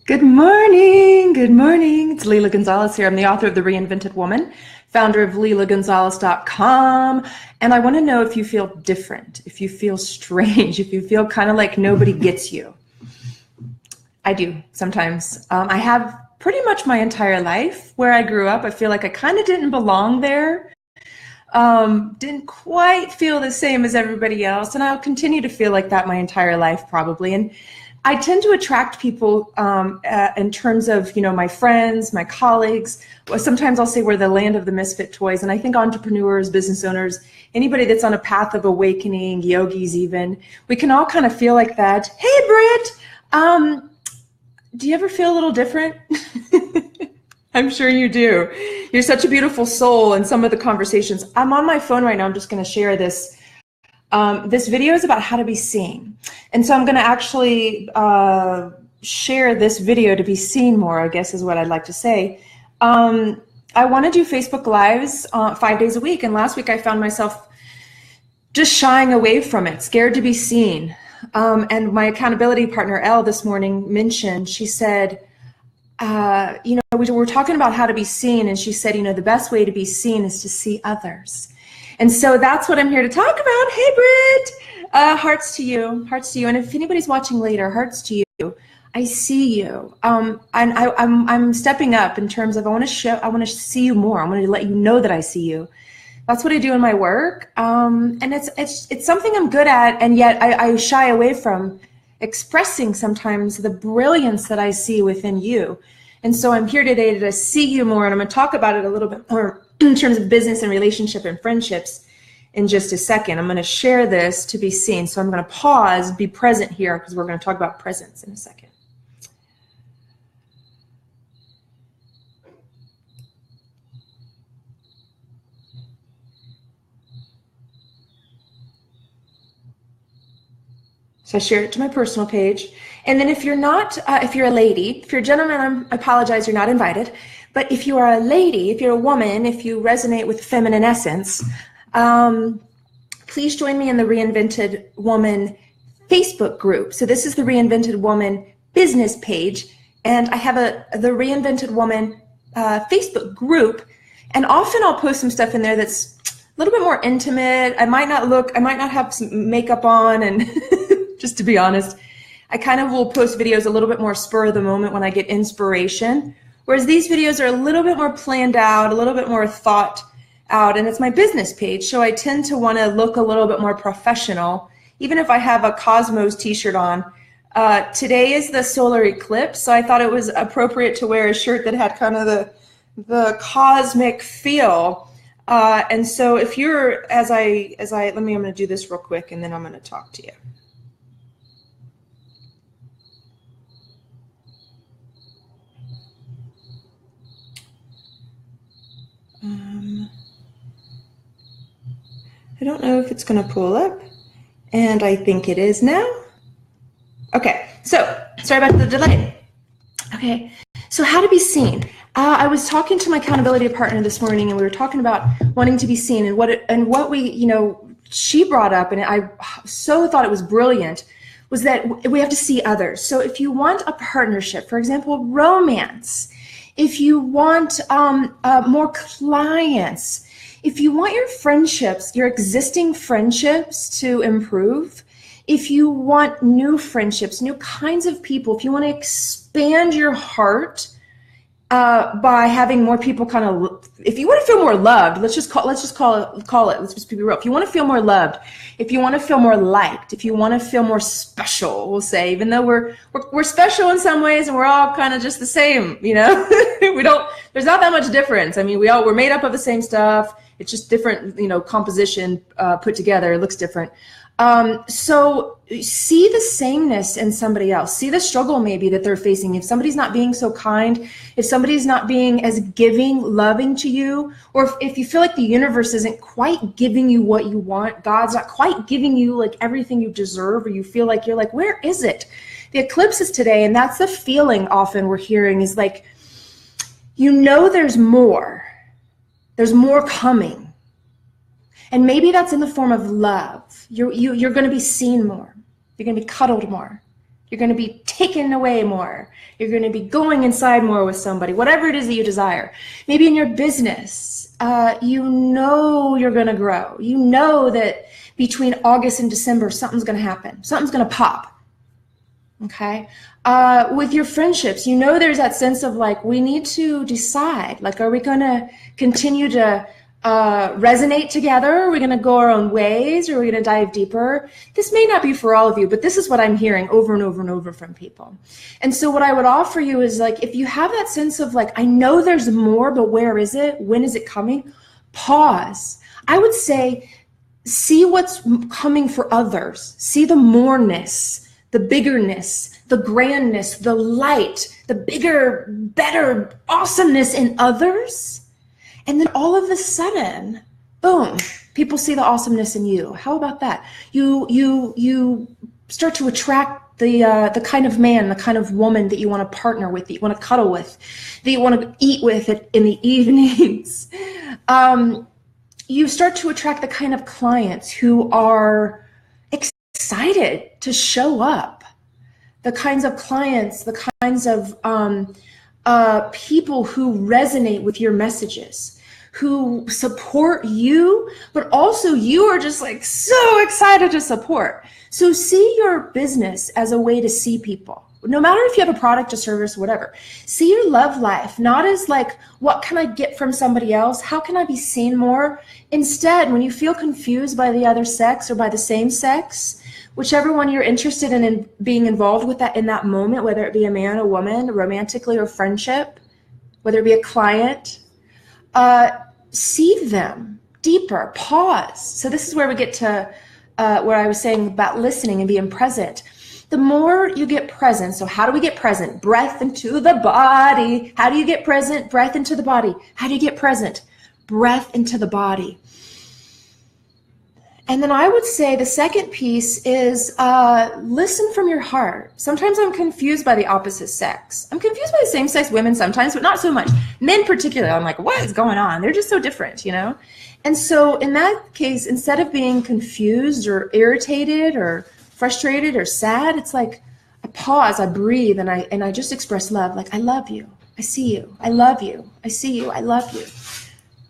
Good morning. Good morning. It's Lila Gonzalez here. I'm the author of The Reinvented Woman, founder of lilagonzalez.com. And I want to know if you feel different, if you feel strange, if you feel kind of like nobody gets you. I do sometimes. I have pretty much my entire life where I grew up. I feel like I kind of didn't belong there. Didn't quite feel the same as everybody else. And I'll continue to feel like that my entire life probably. And I tend to attract people in terms of, my friends, my colleagues. Sometimes I'll say we're the land of the misfit toys. And I think entrepreneurs, business owners, anybody that's on a path of awakening, yogis even, we can all kind of feel like that. Hey, Britt, do you ever feel a little different? I'm sure you do. You're such a beautiful soul in some of the conversations. I'm on my phone right now. I'm just going to share this. This video is about how to be seen. And so I'm going to actually share this video to be seen more, I guess is what I'd like to say. I want to do Facebook Lives 5 days a week. And last week I found myself just shying away from it, scared to be seen. And my accountability partner, Elle, this morning mentioned, she said, we were talking about how to be seen. And she said, the best way to be seen is to see others. And so that's what I'm here to talk about. Hey, Britt, hearts to you, hearts to you. And if anybody's watching later, hearts to you. I see you. And I'm stepping up in terms of I want to see you more. I want to let you know that I see you. That's what I do in my work. And it's something I'm good at, and yet I shy away from expressing sometimes the brilliance that I see within you. And so I'm here today to see you more, and I'm going to talk about it a little bit more in terms of business and relationship and friendships in just a second. I'm going to share this to be seen. So I'm going to pause, be present here, because we're going to talk about presence in a second. So I share it to my personal page. And then if you're not, if you're a lady, if you're a gentleman, I apologize, you're not invited. But if you are a lady, if you're a woman, if you resonate with feminine essence, please join me in the Reinvented Woman Facebook group. So this is the Reinvented Woman business page. And I have the Reinvented Woman Facebook group. And often I'll post some stuff in there that's a little bit more intimate. I might not have some makeup on, and just to be honest, I kind of will post videos a little bit more spur of the moment when I get inspiration. Whereas these videos are a little bit more planned out, a little bit more thought out, and it's my business page. So I tend to want to look a little bit more professional, even if I have a Cosmos t-shirt on. Today is the solar eclipse, so I thought it was appropriate to wear a shirt that had kind of the cosmic feel. And so if you're, I'm going to do this real quick, and then I'm going to talk to you. I don't know if it's going to pull up, and I think it is now. Okay, so sorry about the delay. Okay, so how to be seen. I was talking to my accountability partner this morning, and we were talking about wanting to be seen, and what we, she brought up, and I so thought it was brilliant, was that we have to see others. So if you want a partnership, for example, romance, if you want more clients, if you want your friendships, your existing friendships to improve, if you want new friendships, new kinds of people, if you want to expand your heart by having more people if you want to feel more loved, let's just call it, let's just be real. If you want to feel more loved, if you want to feel more liked, if you want to feel more special, we'll say, even though we're special in some ways and we're all kind of just the same, there's not that much difference. I mean, we're made up of the same stuff. It's just different, composition put together. It looks different. So see the sameness in somebody else. See the struggle maybe that they're facing. If somebody's not being so kind, if somebody's not being as giving, loving to you, or if you feel like the universe isn't quite giving you what you want, God's not quite giving you like everything you deserve, or you feel like you're like, where is it? The eclipse is today, and that's the feeling often we're hearing is like, there's more. There's more coming. And maybe that's in the form of love. You're going to be seen more. You're going to be cuddled more. You're going to be taking away more. You're going to be going inside more with somebody, whatever it is that you desire. Maybe in your business, you know you're going to grow. You know that between August and December, something's going to happen. Something's going to pop. Okay. With your friendships, you know, there's that sense of like, we need to decide, like, are we going to continue to resonate together? Are we going to go our own ways? Or are we going to dive deeper? This may not be for all of you, but this is what I'm hearing over and over and over from people. And so what I would offer you is like, if you have that sense of like, I know there's more, but where is it? When is it coming? Pause. I would say, see what's coming for others. See the moreness, the biggerness, the grandness, the light, the bigger, better awesomeness in others. And then all of a sudden, boom, people see the awesomeness in you. How about that? You start to attract the kind of man, the kind of woman that you want to partner with, that you want to cuddle with, that you want to eat with in the evenings. You start to attract the kind of clients who are excited to show up, the kinds of clients, the kinds of people who resonate with your messages, who support you, but also you are just like so excited to support. So see your business as a way to see people. No matter if you have a product, a service, whatever. See your love life, not as like, what can I get from somebody else? How can I be seen more? Instead, when you feel confused by the other sex or by the same sex, whichever one you're interested in being involved with that in that moment, whether it be a man, a woman, romantically or friendship, whether it be a client, see them deeper, pause. So this is where we get to where I was saying about listening and being present. The more you get present, so how do we get present? Breath into the body. How do you get present? Breath into the body. How do you get present? Breath into the body. And then I would say the second piece is listen from your heart. Sometimes I'm confused by the opposite sex. I'm confused by the same-sex women sometimes, but not so much. Men particularly, I'm like, what is going on? They're just so different, you know? And so in that case, instead of being confused or irritated or frustrated or sad, it's like I pause, I breathe, and I just express love. Like, I love you. I see you. I love you. I see you. I love you.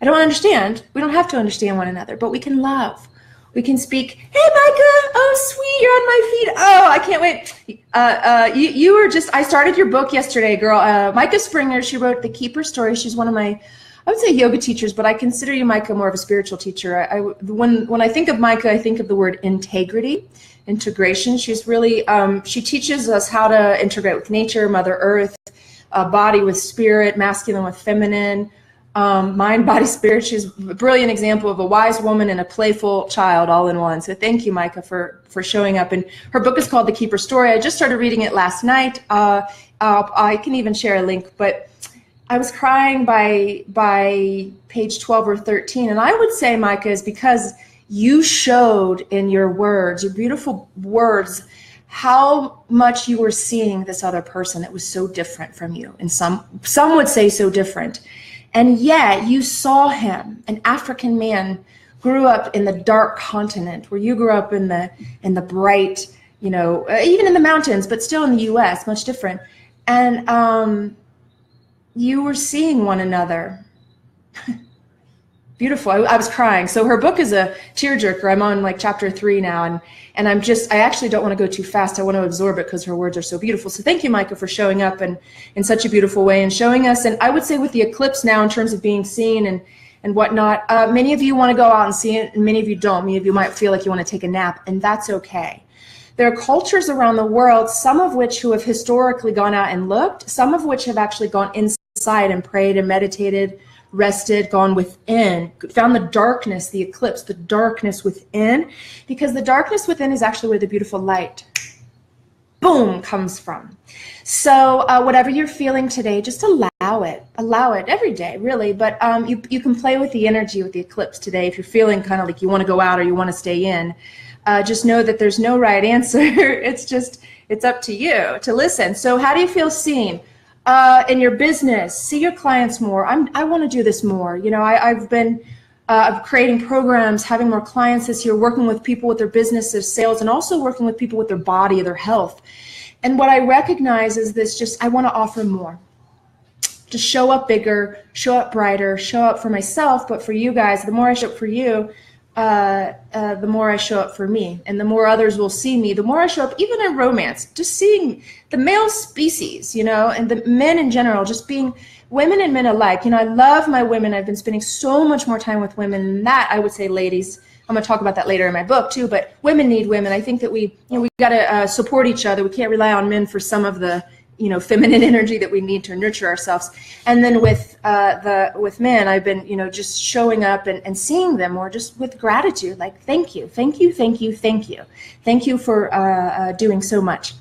I don't understand. We don't have to understand one another, but we can love. We can speak, hey, Micah, oh, sweet, you're on my feet. Oh, I can't wait. You were just, I started your book yesterday, girl. Micah Springer, she wrote The Keeper Story. She's one of my, I would say yoga teachers, but I consider you, Micah, more of a spiritual teacher. When I think of Micah, I think of the word integrity, integration. She's really, she teaches us how to integrate with nature, Mother Earth, body with spirit, masculine with feminine, mind, body, spirit. She's a brilliant example of a wise woman and a playful child all in one. So thank you, Micah, for showing up. And her book is called The Keeper Story. I just started reading it last night. I can even share a link, but I was crying by page 12 or 13. And I would say, Micah, is because you showed in your words, your beautiful words, how much you were seeing this other person that was so different from you. And some would say so different. And yet you saw him, an African man, grew up in the dark continent where you grew up in the bright, you know, even in the mountains, but still in the US, much different. And you were seeing one another. Beautiful. I was crying. So her book is a tearjerker. I'm on like chapter 3 now, and I actually don't want to go too fast. I want to absorb it because her words are so beautiful. So thank you, Micah, for showing up in such a beautiful way and showing us. And I would say with the eclipse now, in terms of being seen and whatnot, many of you want to go out and see it, and many of you don't. Many of you might feel like you want to take a nap, and that's okay. There are cultures around the world, some of which who have historically gone out and looked, some of which have actually gone inside and prayed and meditated, rested, gone within, found the darkness, the eclipse, the darkness within, because the darkness within is actually where the beautiful light, boom, comes from. So whatever you're feeling today, just allow it every day, really. But you can play with the energy with the eclipse today. If you're feeling kind of like you want to go out or you want to stay in, just know that there's no right answer. It's up to you to listen. So how do you feel seen? In your business, see your clients more. I want to do this more. You know, I've been creating programs, having more clients this year, working with people with their businesses, sales, and also working with people with their body, their health. And what I recognize is this, just, I want to offer more. To show up bigger, show up brighter, show up for myself, but for you guys, the more I show up for you, the more I show up for me, and the more others will see me, the more I show up, even in romance, just seeing the male species, you know, and the men in general, just being women and men alike. You know, I love my women. I've been spending so much more time with women than that. I would say, ladies, I'm going to talk about that later in my book too, but women need women. I think that we got to support each other. We can't rely on men for some of the, you know, feminine energy that we need to nurture ourselves. And then with men, I've been, you know, just showing up and seeing them more, just with gratitude, like, thank you, thank you, thank you, thank you. Thank you for doing so much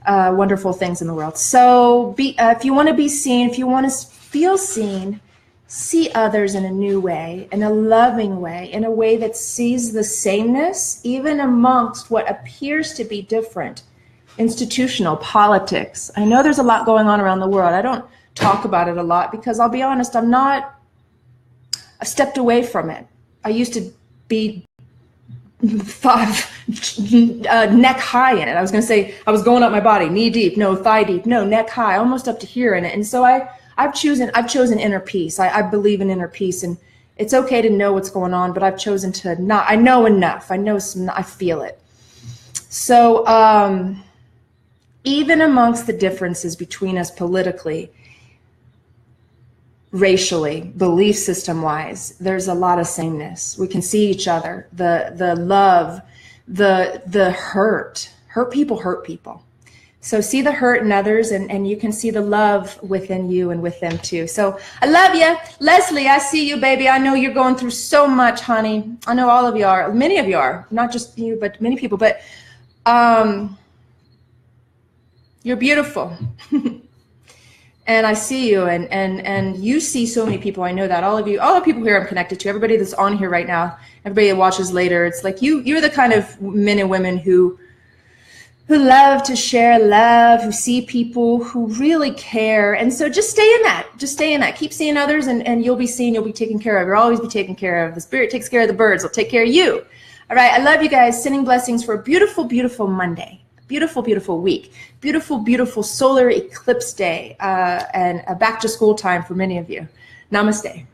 wonderful things in the world. So if you want to be seen, if you want to feel seen, see others in a new way, in a loving way, in a way that sees the sameness, even amongst what appears to be different. Institutional politics. I know there's a lot going on around the world. I don't talk about it a lot because I'll be honest, I've stepped away from it. I used to be neck high in it. I was going to say I was going up my body, knee deep, no, thigh deep, no, neck high, almost up to here in it. And so I've chosen inner peace. I believe in inner peace, and it's okay to know what's going on, but I've chosen to not. I know enough. I feel it. So, even amongst the differences between us politically, racially, belief system wise, there's a lot of sameness. We can see each other, the love, the hurt people. So see the hurt in others, and you can see the love within you and with them too. So I love you. Leslie, I see you, baby. I know you're going through so much, honey. I know all of you are. Many of you are. Not just you, but many people. But you're beautiful. And I see you, and you see so many people. I know that all the people here I'm connected to, everybody that's on here right now, everybody that watches later, it's like you're the kind of men and women who love to share love, who see people, who really care. And so just stay in that. Just stay in that. Keep seeing others, and you'll be seen, you'll be taken care of. You'll always be taken care of. The spirit takes care of the birds. They'll take care of you. All right. I love you guys. Sending blessings for a beautiful, beautiful Monday. Beautiful, beautiful week. Beautiful, beautiful solar eclipse day, and a back to school time for many of you. Namaste.